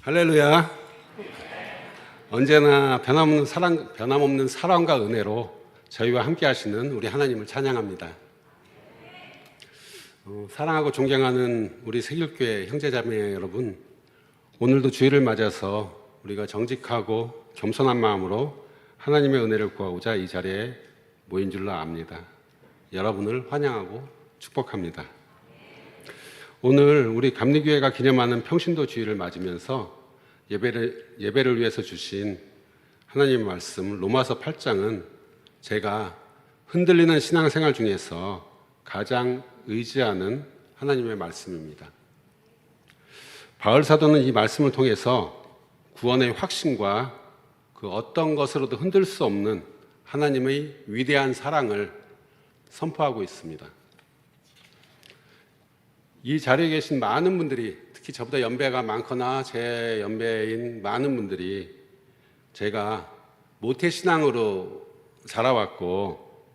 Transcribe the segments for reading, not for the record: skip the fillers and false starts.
할렐루야. 언제나 변함없는 사랑과 은혜로 저희와 함께 하시는 우리 하나님을 찬양합니다. 사랑하고 존경하는 우리 세길교회 형제자매 여러분, 오늘도 주일을 맞아서 우리가 정직하고 겸손한 마음으로 하나님의 은혜를 구하고자 이 자리에 모인 줄로 압니다. 여러분을 환영하고 축복합니다. 오늘 우리 감리교회가 기념하는 평신도 주일을 맞으면서 예배를 위해서 주신 하나님의 말씀 로마서 8장은 제가 흔들리는 신앙생활 중에서 가장 의지하는 하나님의 말씀입니다. 바울 사도는 이 말씀을 통해서 구원의 확신과 그 어떤 것으로도 흔들 수 없는 하나님의 위대한 사랑을 선포하고 있습니다. 이 자리에 계신 많은 분들이, 특히 저보다 연배가 많거나 제 연배인 많은 분들이 제가 모태신앙으로 자라왔고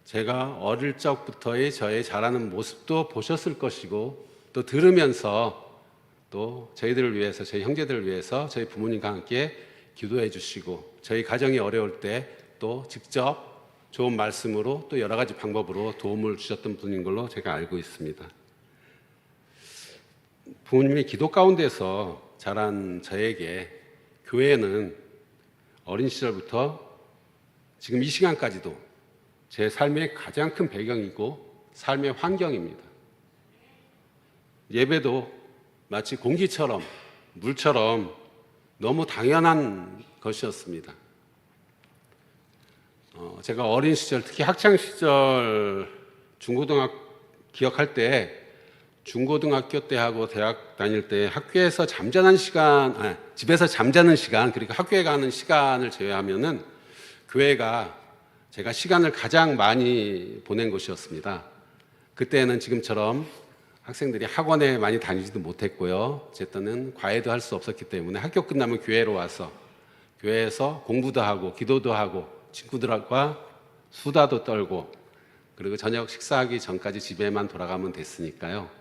제가 어릴 적부터의 저의 자라는 모습도 보셨을 것이고 또 들으면서 또 저희들을 위해서, 저희 형제들을 위해서 저희 부모님과 함께 기도해 주시고 저희 가정이 어려울 때 또 직접 좋은 말씀으로 또 여러 가지 방법으로 도움을 주셨던 분인 걸로 제가 알고 있습니다. 부모님의 기도 가운데서 자란 저에게 교회는 어린 시절부터 지금 이 시간까지도 제 삶의 가장 큰 배경이고 삶의 환경입니다. 예배도 마치 공기처럼 물처럼 너무 당연한 것이었습니다. 제가 어린 시절, 특히 학창 시절 중고등학교 기억할 때 중고등학교 때 하고 대학 다닐 때 학교에서 집에서 잠자는 시간, 그리고 학교에 가는 시간을 제외하면은 교회가 제가 시간을 가장 많이 보낸 곳이었습니다. 그때는 지금처럼 학생들이 학원에 많이 다니지도 못했고요. 어쨌든 과외도 할 수 없었기 때문에 학교 끝나면 교회로 와서 교회에서 공부도 하고 기도도 하고 친구들과 수다도 떨고 그리고 저녁 식사하기 전까지 집에만 돌아가면 됐으니까요.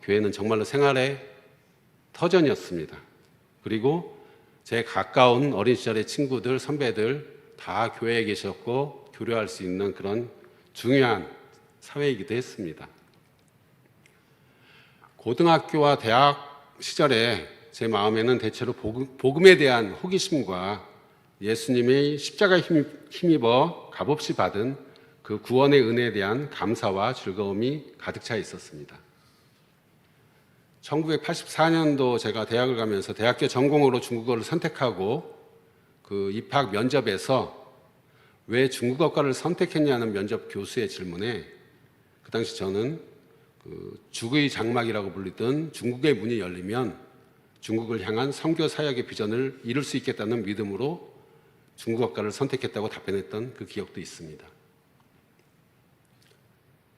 교회는 정말로 생활의 터전이었습니다. 그리고 제 가까운 어린 시절의 친구들, 선배들 다 교회에 계셨고 교류할 수 있는 그런 중요한 사회이기도 했습니다. 고등학교와 대학 시절에 제 마음에는 대체로 복음에 대한 호기심과 예수님의 십자가에 힘입어 값없이 받은 그 구원의 은혜에 대한 감사와 즐거움이 가득 차 있었습니다. 1984년도 제가 대학을 가면서 대학교 전공으로 중국어를 선택하고 그 입학 면접에서 왜 중국어과를 선택했냐는 면접 교수의 질문에 그 당시 저는 그 죽의 장막이라고 불리던 중국의 문이 열리면 중국을 향한 선교 사역의 비전을 이룰 수 있겠다는 믿음으로 중국어과를 선택했다고 답변했던 그 기억도 있습니다.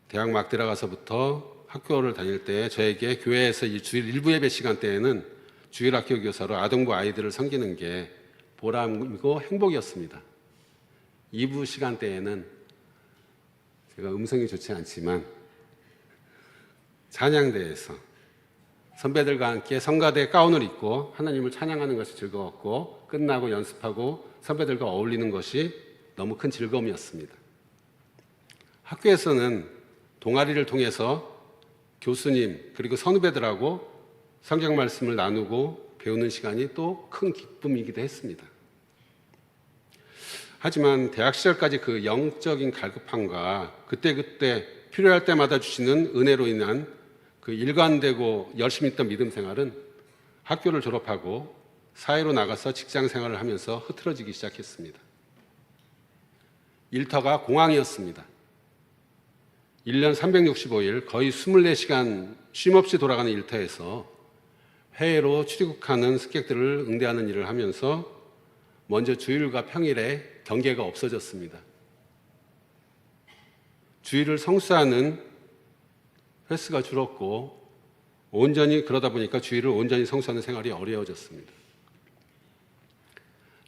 대학 막 들어가서부터 학교를 다닐 때 저에게 교회에서 이 주일 일부 예배 시간대에는 주일학교 교사로 아동부 아이들을 섬기는 게 보람이고 행복이었습니다. 2부 시간대에는 제가 음성이 좋지 않지만 찬양대에서 선배들과 함께 성가대 가운을 입고 하나님을 찬양하는 것이 즐거웠고 끝나고 연습하고 선배들과 어울리는 것이 너무 큰 즐거움이었습니다. 학교에서는 동아리를 통해서 교수님 그리고 선후배들하고 성경 말씀을 나누고 배우는 시간이 또 큰 기쁨이기도 했습니다. 하지만 대학 시절까지 그 영적인 갈급함과 그때그때 필요할 때마다 주시는 은혜로 인한 그 일관되고 열심히 했던 믿음 생활은 학교를 졸업하고 사회로 나가서 직장 생활을 하면서 흐트러지기 시작했습니다. 일터가 공항이었습니다. 1년 365일 거의 24시간 쉼없이 돌아가는 일터에서 해외로 출입국하는 승객들을 응대하는 일을 하면서 먼저 주일과 평일에 경계가 없어졌습니다. 주일을 성수하는 횟수가 줄었고 그러다 보니까 주일을 온전히 성수하는 생활이 어려워졌습니다.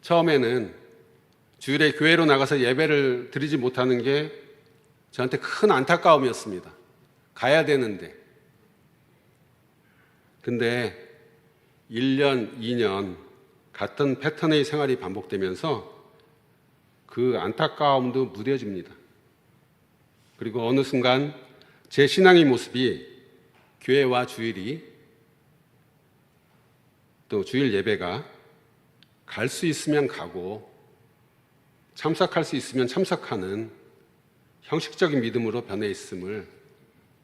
처음에는 주일에 교회로 나가서 예배를 드리지 못하는 게 저한테 큰 안타까움이었습니다. 가야 되는데. 근데 1년, 2년 같은 패턴의 생활이 반복되면서 그 안타까움도 무뎌집니다. 그리고 어느 순간 제 신앙의 모습이 교회와 주일이 또 주일 예배가 갈 수 있으면 가고 참석할 수 있으면 참석하는 형식적인 믿음으로 변해 있음을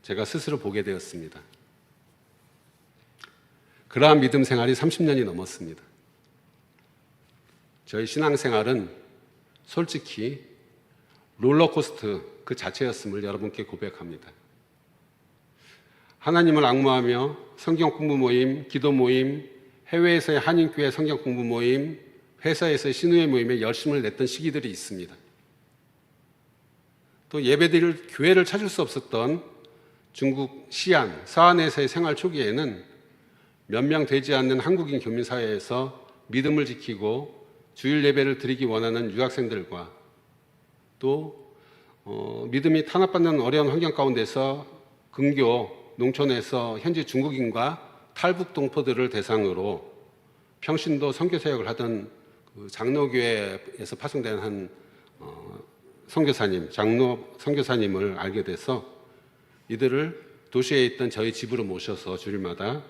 제가 스스로 보게 되었습니다. 그러한 믿음 생활이 30년이 넘었습니다. 저희 신앙생활은 솔직히 롤러코스터 그 자체였음을 여러분께 고백합니다. 하나님을 앙모하며 성경 공부 모임, 기도 모임, 해외에서의 한인교회 성경 공부 모임, 회사에서의 신우회 모임에 열심을 냈던 시기들이 있습니다. 또 예배드릴 교회를 찾을 수 없었던 중국 시안, 서안에서의 생활 초기에는 몇 명 되지 않는 한국인 교민사회에서 믿음을 지키고 주일 예배를 드리기 원하는 유학생들과 또 믿음이 탄압받는 어려운 환경 가운데서 근교 농촌에서 현지 중국인과 탈북 동포들을 대상으로 평신도 선교사역을 하던 그 장로교회에서 파송된 한 선교사님, 장로 선교사님을 알게 돼서 이들을 도시에 있던 저희 집으로 모셔서 주일마다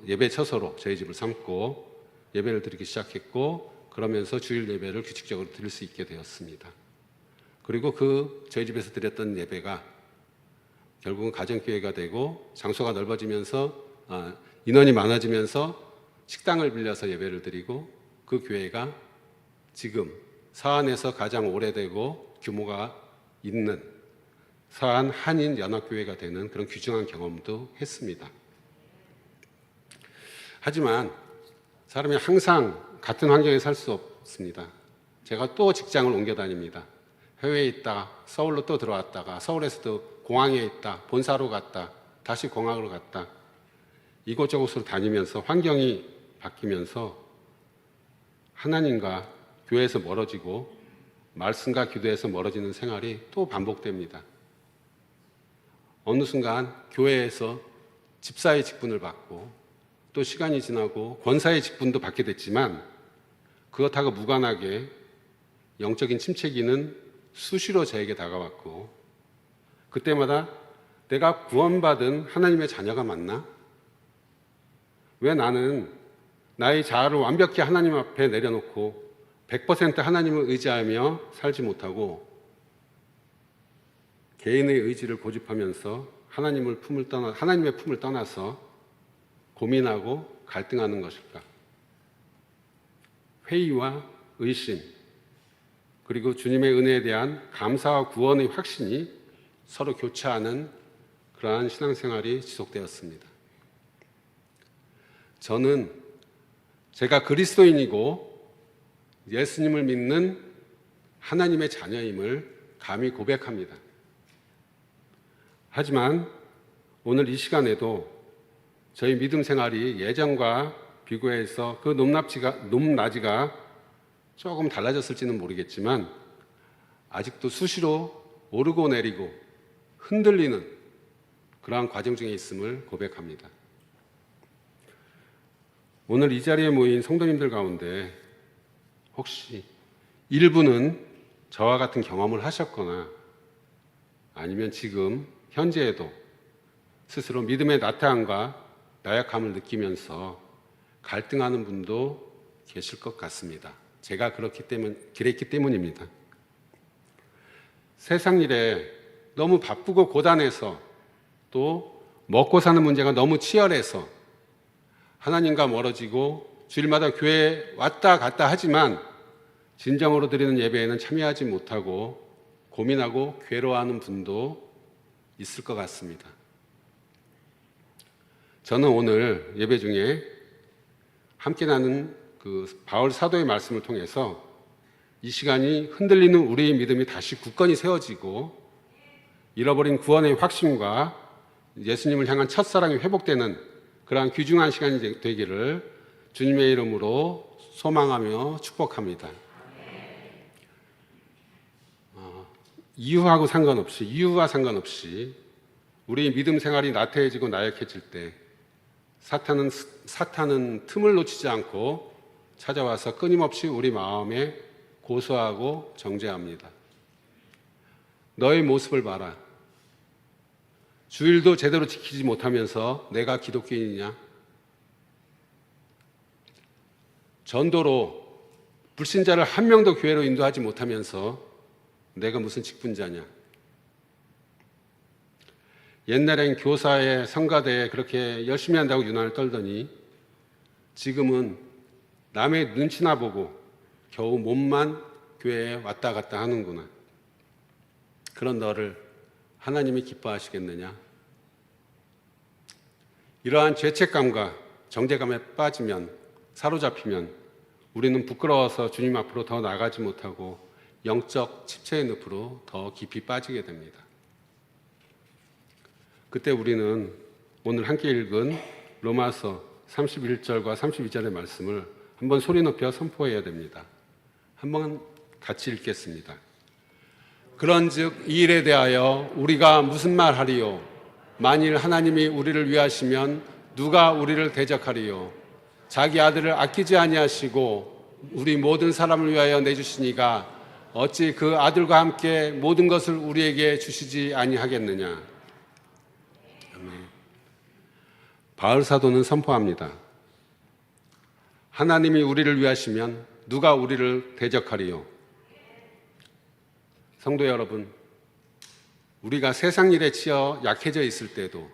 예배 처소로 저희 집을 삼고 예배를 드리기 시작했고, 그러면서 주일 예배를 규칙적으로 드릴 수 있게 되었습니다. 그리고 저희 집에서 드렸던 예배가 결국은 가정교회가 되고 장소가 넓어지면서 인원이 많아지면서 식당을 빌려서 예배를 드리고, 그 교회가 지금 서안에서 가장 오래되고 규모가 있는 서안 한인 연합교회가 되는 그런 귀중한 경험도 했습니다. 하지만 사람이 항상 같은 환경에 살 수 없습니다. 제가 또 직장을 옮겨 다닙니다. 해외에 있다 서울로 또 들어왔다가 서울에서도 공항에 있다 본사로 갔다 다시 공항으로 갔다 이곳저곳으로 다니면서 환경이 바뀌면서 하나님과 교회에서 멀어지고 말씀과 기도에서 멀어지는 생활이 또 반복됩니다. 어느 순간 교회에서 집사의 직분을 받고 또 시간이 지나고 권사의 직분도 받게 됐지만 그것하고 무관하게 영적인 침체기는 수시로 저에게 다가왔고, 그때마다 내가 구원받은 하나님의 자녀가 맞나? 왜 나는 나의 자아를 완벽히 하나님 앞에 내려놓고 100% 하나님을 의지하며 살지 못하고 개인의 의지를 고집하면서 하나님의 품을 떠나서 고민하고 갈등하는 것일까? 회의와 의심, 그리고 주님의 은혜에 대한 감사와 구원의 확신이 서로 교차하는 그러한 신앙생활이 지속되었습니다. 저는 제가 그리스도인이고 예수님을 믿는 하나님의 자녀임을 감히 고백합니다. 하지만 오늘 이 시간에도 저희 믿음 생활이 예전과 비교해서 그 높낮이가 조금 달라졌을지는 모르겠지만 아직도 수시로 오르고 내리고 흔들리는 그러한 과정 중에 있음을 고백합니다. 오늘 이 자리에 모인 성도님들 가운데 혹시 일부는 저와 같은 경험을 하셨거나 아니면 지금 현재에도 스스로 믿음의 나태함과 나약함을 느끼면서 갈등하는 분도 계실 것 같습니다. 제가 그랬기 때문입니다. 세상 일에 너무 바쁘고 고단해서 또 먹고 사는 문제가 너무 치열해서 하나님과 멀어지고 주일마다 교회에 왔다 갔다 하지만 진정으로 드리는 예배에는 참여하지 못하고 고민하고 괴로워하는 분도 있을 것 같습니다. 저는 오늘 예배 중에 함께 나눈 그 바울 사도의 말씀을 통해서 이 시간이 흔들리는 우리의 믿음이 다시 굳건히 세워지고 잃어버린 구원의 확신과 예수님을 향한 첫사랑이 회복되는 그러한 귀중한 시간이 되기를 주님의 이름으로 소망하며 축복합니다. 이유와 상관없이 우리의 믿음 생활이 나태해지고 나약해질 때 사탄은 틈을 놓치지 않고 찾아와서 끊임없이 우리 마음에 고소하고 정죄합니다. 너의 모습을 봐라. 주일도 제대로 지키지 못하면서 내가 기독교인이냐? 전도로 불신자를 한 명도 교회로 인도하지 못하면서 내가 무슨 직분자냐? 옛날엔 교사에 성가대에 그렇게 열심히 한다고 유난을 떨더니 지금은 남의 눈치나 보고 겨우 몸만 교회에 왔다 갔다 하는구나. 그런 너를 하나님이 기뻐하시겠느냐? 이러한 죄책감과 정죄감에 빠지면, 사로잡히면 우리는 부끄러워서 주님 앞으로 더 나가지 못하고 영적 침체의 늪으로 더 깊이 빠지게 됩니다. 그때 우리는 오늘 함께 읽은 로마서 31절과 32절의 말씀을 한번 소리 높여 선포해야 됩니다. 한번 같이 읽겠습니다. 그런즉 이 일에 대하여 우리가 무슨 말하리요? 만일 하나님이 우리를 위하시면 누가 우리를 대적하리요? 자기 아들을 아끼지 아니하시고 우리 모든 사람을 위하여 내주시니가 어찌 그 아들과 함께 모든 것을 우리에게 주시지 아니하겠느냐? 바울 사도는 선포합니다. 하나님이 우리를 위하시면 누가 우리를 대적하리요? 성도 여러분, 우리가 세상 일에 치여 약해져 있을 때도,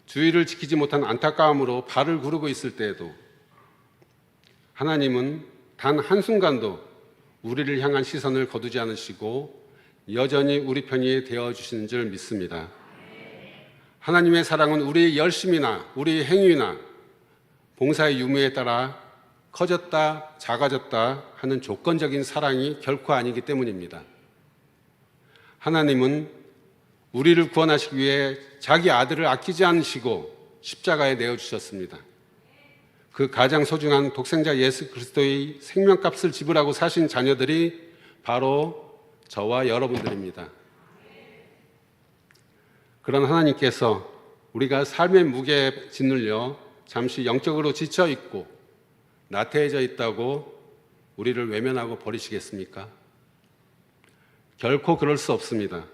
주의를 지키지 못한 안타까움으로 발을 구르고 있을 때에도 하나님은 단 한순간도 우리를 향한 시선을 거두지 않으시고 여전히 우리 편이 되어주시는 줄 믿습니다. 하나님의 사랑은 우리의 열심이나 우리의 행위나 봉사의 유무에 따라 커졌다 작아졌다 하는 조건적인 사랑이 결코 아니기 때문입니다. 하나님은 우리를 구원하시기 위해 자기 아들을 아끼지 않으시고 십자가에 내어주셨습니다. 그 가장 소중한 독생자 예수 그리스도의 생명값을 지불하고 사신 자녀들이 바로 저와 여러분들입니다. 그런 하나님께서 우리가 삶의 무게에 짓눌려 잠시 영적으로 지쳐 있고 나태해져 있다고 우리를 외면하고 버리시겠습니까? 결코 그럴 수 없습니다.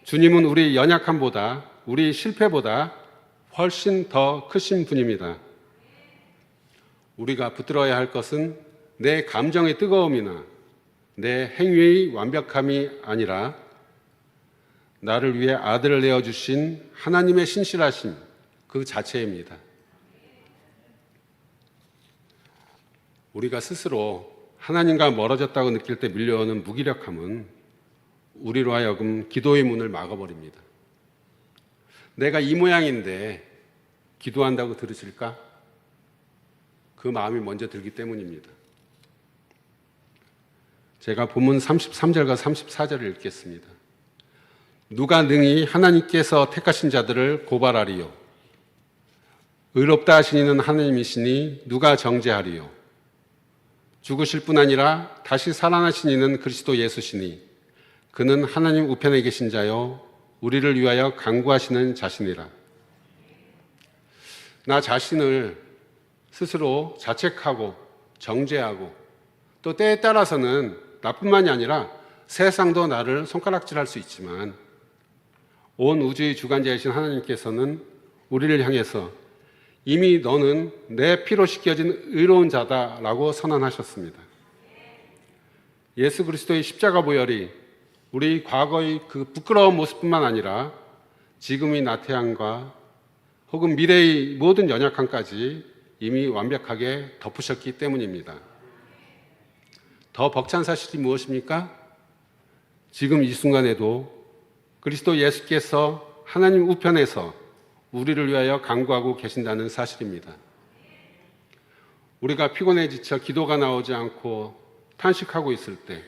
주님은 우리 연약함보다, 우리 실패보다 훨씬 더 크신 분입니다. 우리가 붙들어야 할 것은 내 감정의 뜨거움이나 내 행위의 완벽함이 아니라 나를 위해 아들을 내어주신 하나님의 신실하심 그 자체입니다. 우리가 스스로 하나님과 멀어졌다고 느낄 때 밀려오는 무기력함은 우리로 하여금 기도의 문을 막아버립니다. 내가 이 모양인데 기도한다고 들으실까? 그 마음이 먼저 들기 때문입니다. 제가 본문 33절과 34절을 읽겠습니다. 누가 능히 하나님께서 택하신 자들을 고발하리요? 의롭다 하신 이는 하나님이시니 누가 정죄하리요? 죽으실 뿐 아니라 다시 살아나신 이는 그리스도 예수시니 그는 하나님 우편에 계신 자요 우리를 위하여 간구하시는 자신이라. 나 자신을 스스로 자책하고 정죄하고 또 때에 따라서는 나뿐만이 아니라 세상도 나를 손가락질할 수 있지만 온 우주의 주관자이신 하나님께서는 우리를 향해서 이미 너는 내 피로 씻겨진 의로운 자다라고 선언하셨습니다. 예수 그리스도의 십자가 보혈이 우리 과거의 그 부끄러운 모습뿐만 아니라 지금의 나태함과 혹은 미래의 모든 연약함까지 이미 완벽하게 덮으셨기 때문입니다. 더 벅찬 사실이 무엇입니까? 지금 이 순간에도 그리스도 예수께서 하나님 우편에서 우리를 위하여 간구하고 계신다는 사실입니다. 우리가 피곤해 지쳐 기도가 나오지 않고 탄식하고 있을 때,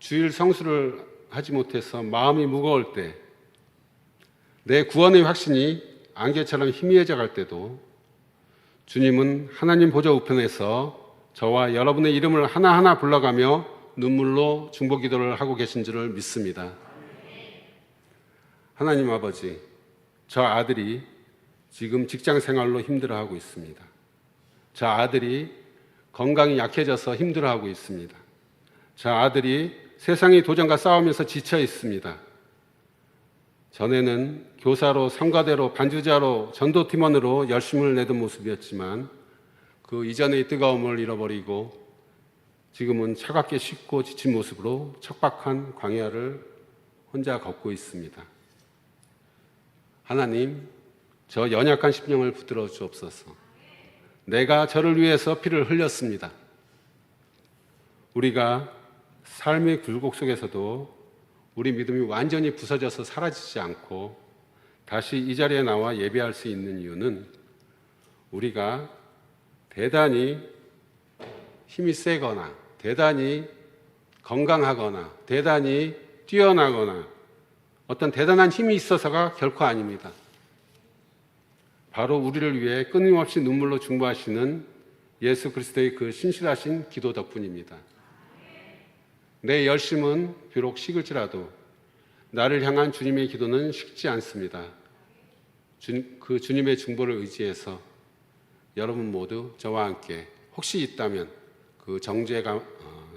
주일 성수를 하지 못해서 마음이 무거울 때, 내 구원의 확신이 안개처럼 희미해져 갈 때도 주님은 하나님 보좌 우편에서 저와 여러분의 이름을 하나하나 불러가며 눈물로 중보기도를 하고 계신 줄을 믿습니다. 하나님 아버지, 저 아들이 지금 직장 생활로 힘들어하고 있습니다. 저 아들이 건강이 약해져서 힘들어하고 있습니다. 저 아들이 세상의 도전과 싸우면서 지쳐 있습니다. 전에는 교사로, 성가대로, 반주자로, 전도팀원으로 열심을 내던 모습이었지만 그 이전의 뜨거움을 잃어버리고 지금은 차갑게 식고 지친 모습으로 척박한 광야를 혼자 걷고 있습니다. 하나님, 저 연약한 심령을 붙들어 주옵소서. 내가 저를 위해서 피를 흘렸습니다. 우리가 삶의 굴곡 속에서도 우리 믿음이 완전히 부서져서 사라지지 않고 다시 이 자리에 나와 예배할 수 있는 이유는 우리가 대단히 힘이 세거나 대단히 건강하거나 대단히 뛰어나거나 어떤 대단한 힘이 있어서가 결코 아닙니다. 바로 우리를 위해 끊임없이 눈물로 중보하시는 예수 그리스도의 그 신실하신 기도 덕분입니다. 내 열심은 비록 식을지라도 나를 향한 주님의 기도는 식지 않습니다. 그 주님의 중보를 의지해서 여러분 모두 저와 함께 혹시 있다면 그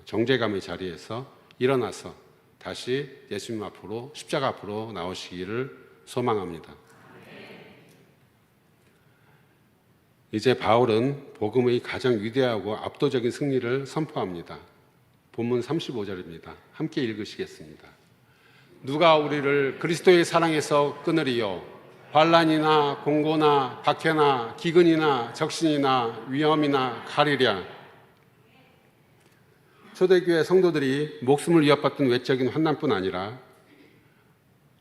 정죄감의 자리에서 일어나서 다시 예수님 앞으로 십자가 앞으로 나오시기를 소망합니다. 이제 바울은 복음의 가장 위대하고 압도적인 승리를 선포합니다. 본문 35절입니다. 함께 읽으시겠습니다. 누가 우리를 그리스도의 사랑에서 끊으리요? 환난이나 공고나 박해나 기근이나 적신이나 위험이나 가리랴. 초대교회 성도들이 목숨을 위협받던 외적인 환난뿐 아니라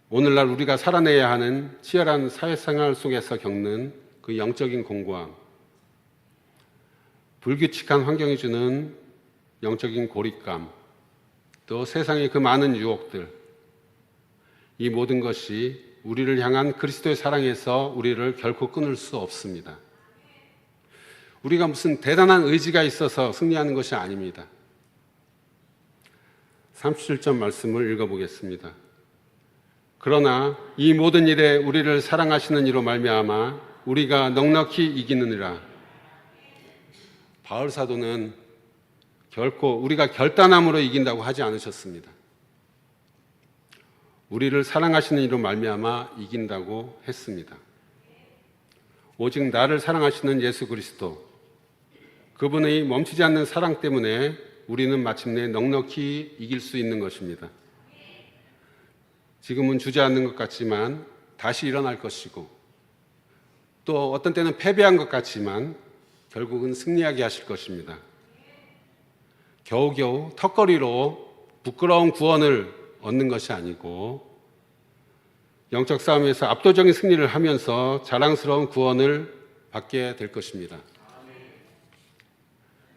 오늘날 우리가 살아내야 하는 치열한 사회생활 속에서 겪는 그 영적인 공고함, 불규칙한 환경이 주는 영적인 고립감, 또 세상의 그 많은 유혹들, 이 모든 것이 우리를 향한 그리스도의 사랑에서 우리를 결코 끊을 수 없습니다. 우리가 무슨 대단한 의지가 있어서 승리하는 것이 아닙니다. 37절 말씀을 읽어보겠습니다. 그러나 이 모든 일에 우리를 사랑하시는 이로 말미암아 우리가 넉넉히 이기느니라. 바울 사도는 결코 우리가 결단함으로 이긴다고 하지 않으셨습니다. 우리를 사랑하시는 이로 말미암아 이긴다고 했습니다. 오직 나를 사랑하시는 예수 그리스도, 그분의 멈추지 않는 사랑 때문에 우리는 마침내 넉넉히 이길 수 있는 것입니다. 지금은 주저앉는 것 같지만 다시 일어날 것이고, 또 어떤 때는 패배한 것 같지만 결국은 승리하게 하실 것입니다. 겨우겨우 턱걸이로 부끄러운 구원을 얻는 것이 아니고 영적 싸움에서 압도적인 승리를 하면서 자랑스러운 구원을 받게 될 것입니다.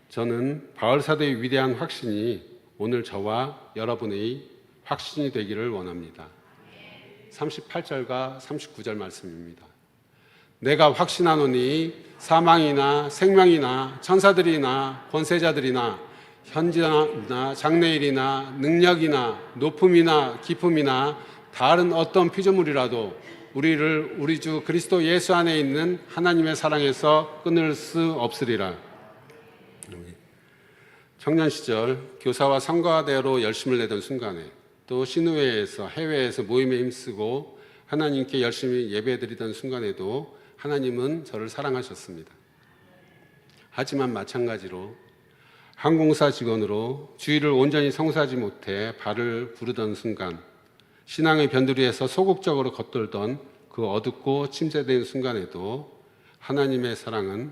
저는 바울 사도의 위대한 확신이 오늘 저와 여러분의 확신이 되기를 원합니다. 38절과 39절 말씀입니다. 내가 확신하노니 사망이나 생명이나 천사들이나 권세자들이나 현재나 장래일이나 능력이나 높음이나 깊음이나 다른 어떤 피조물이라도 우리를 우리 주 그리스도 예수 안에 있는 하나님의 사랑에서 끊을 수 없으리라. 청년 시절 교사와 성가대로 열심을 내던 순간에 또 신우회에서 해외에서 모임에 힘쓰고 하나님께 열심히 예배드리던 순간에도 하나님은 저를 사랑하셨습니다. 하지만 마찬가지로 항공사 직원으로 주의를 온전히 성사하지 못해 발을 부르던 순간, 신앙의 변두리에서 소극적으로 겉돌던 그 어둡고 침체된 순간에도 하나님의 사랑은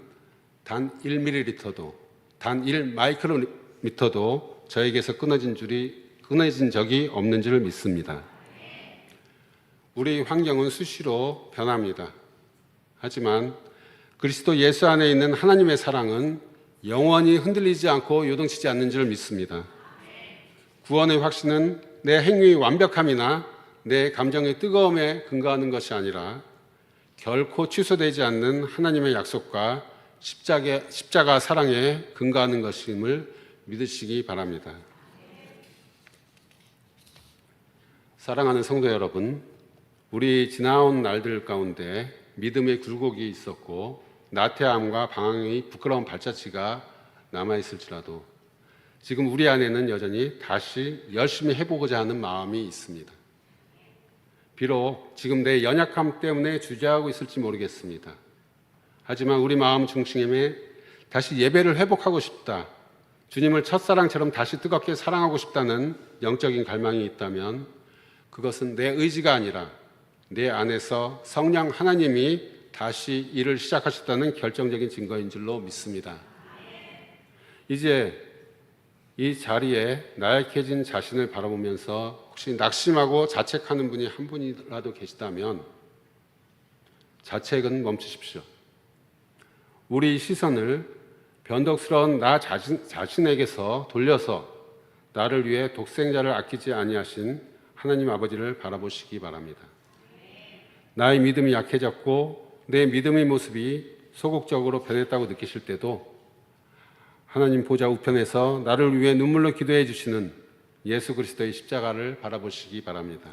단 1ml도, 단 1마이크로미터도 저에게서 끊어진 적이 없는 줄 믿습니다. 우리 환경은 수시로 변합니다. 하지만 그리스도 예수 안에 있는 하나님의 사랑은 영원히 흔들리지 않고 요동치지 않는 줄 믿습니다. 구원의 확신은 내 행위의 완벽함이나 내 감정의 뜨거움에 근거하는 것이 아니라 결코 취소되지 않는 하나님의 약속과 십자가 사랑에 근거하는 것임을 믿으시기 바랍니다. 사랑하는 성도 여러분, 우리 지나온 날들 가운데 믿음의 굴곡이 있었고 나태함과 방황의 부끄러운 발자취가 남아있을지라도 지금 우리 안에는 여전히 다시 열심히 해보고자 하는 마음이 있습니다. 비록 지금 내 연약함 때문에 주저하고 있을지 모르겠습니다. 하지만 우리 마음 중심에 다시 예배를 회복하고 싶다, 주님을 첫사랑처럼 다시 뜨겁게 사랑하고 싶다는 영적인 갈망이 있다면 그것은 내 의지가 아니라 내 안에서 성령 하나님이 다시 일을 시작하셨다는 결정적인 증거인 줄로 믿습니다. 이제 이 자리에 나약해진 자신을 바라보면서 혹시 낙심하고 자책하는 분이 한 분이라도 계시다면 자책은 멈추십시오. 우리 시선을 변덕스러운 나 자신에게서 돌려서 나를 위해 독생자를 아끼지 아니하신 하나님 아버지를 바라보시기 바랍니다. 나의 믿음이 약해졌고 내 믿음의 모습이 소극적으로 변했다고 느끼실 때도 하나님 보좌 우편에서 나를 위해 눈물로 기도해 주시는 예수 그리스도의 십자가를 바라보시기 바랍니다.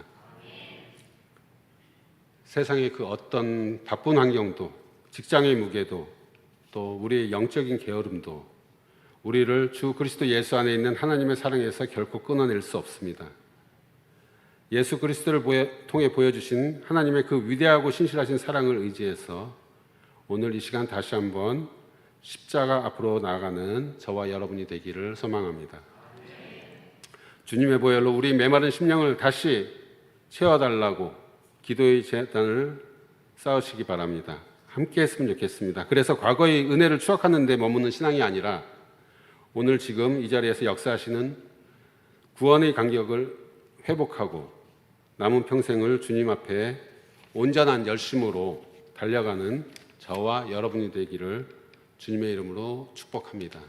세상의 그 어떤 바쁜 환경도, 직장의 무게도, 또 우리의 영적인 게으름도 우리를 주 그리스도 예수 안에 있는 하나님의 사랑에서 결코 끊어낼 수 없습니다. 예수 그리스도를 통해 보여주신 하나님의 그 위대하고 신실하신 사랑을 의지해서 오늘 이 시간 다시 한번 십자가 앞으로 나아가는 저와 여러분이 되기를 소망합니다. 주님의 보혈로 우리 메마른 심령을 다시 채워달라고 기도의 제단을 쌓으시기 바랍니다. 함께 했으면 좋겠습니다. 그래서 과거의 은혜를 추억하는 데 머무는 신앙이 아니라 오늘 지금 이 자리에서 역사하시는 구원의 간격을 회복하고 남은 평생을 주님 앞에 온전한 열심으로 달려가는 저와 여러분이 되기를 주님의 이름으로 축복합니다.